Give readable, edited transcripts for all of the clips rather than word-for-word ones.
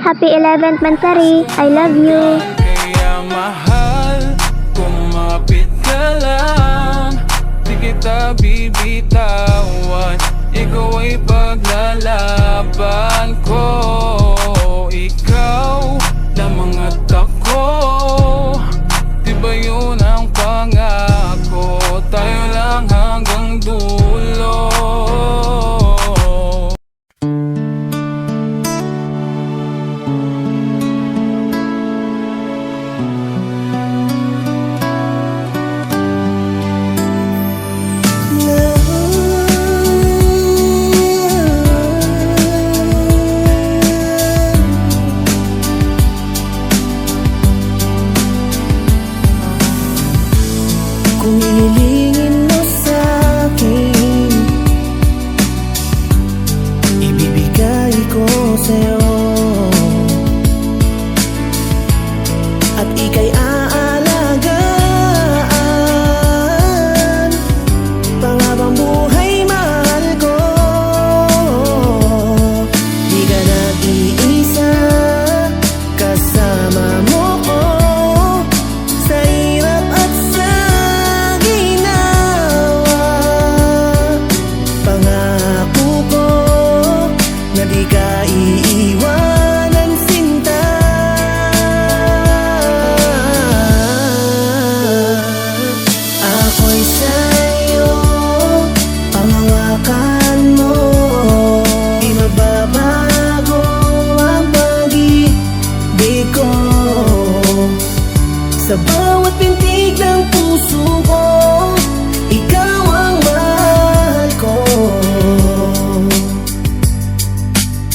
Happy 11th Mansari. I love you. Kaya mahal, kumapit ka lang. Di kita bibitawan, ikaw ay paglalaban ko. Ikaw lamang at ako, di ba yun ang pangako? Tayo lang hanggang dulo. Kung ihilingin mo sa'kin, ibibigay ko sa'yo, at ika'y aalagaan panghabang buhay, mahal ko. Di ka nag-iisa, kasama mo ko sa hirap at sa pangako ko na di ka iiwanan, sinta. Ako'y sa'yo, panghawakan mo. Di magbabago ang pag-ibig ko. Sa bawat pintig ng puso ko, ikaw ang mahal ko.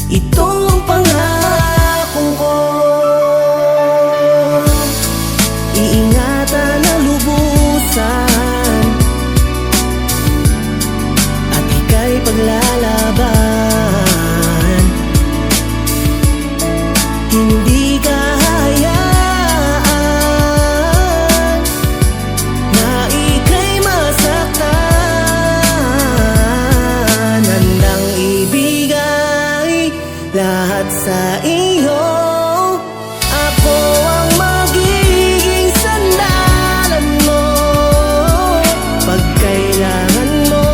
Ito ang pangako ko. Iingatan ang lubusan, at ika'y paglalaban. Hindi ka hayaan na ika'y masaktan. Handang ibigay lahat sa iyo. Ako ang magiging sandalan mo. Pag kailangan mo,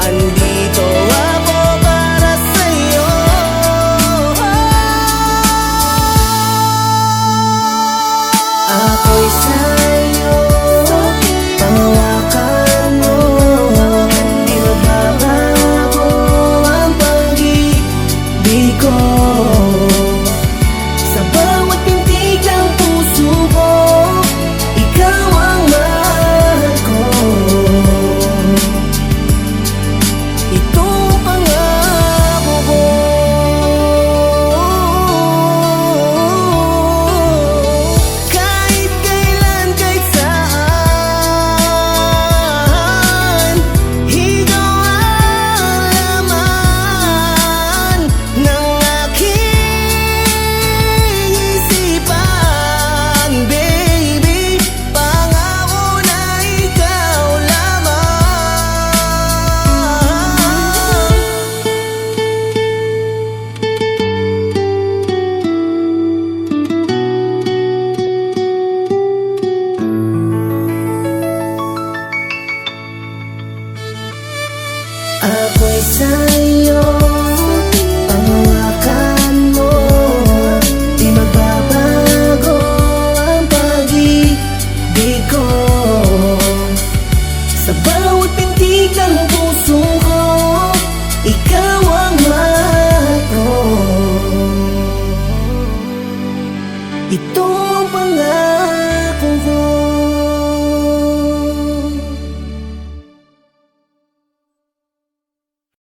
andito ako para sa'yo. Ako'y sa'yo, panghawakan mo. Di magbabago ang pag-ibig ko. Sa bawat pintig ng puso ko, ikaw ang mahal ko. Ito ang pangako ko. Kahit kailan, kahit saan, ikaw ang laman ng aking isipan. Baby, pangako na ikaw lamang. Ako'y sa'yo,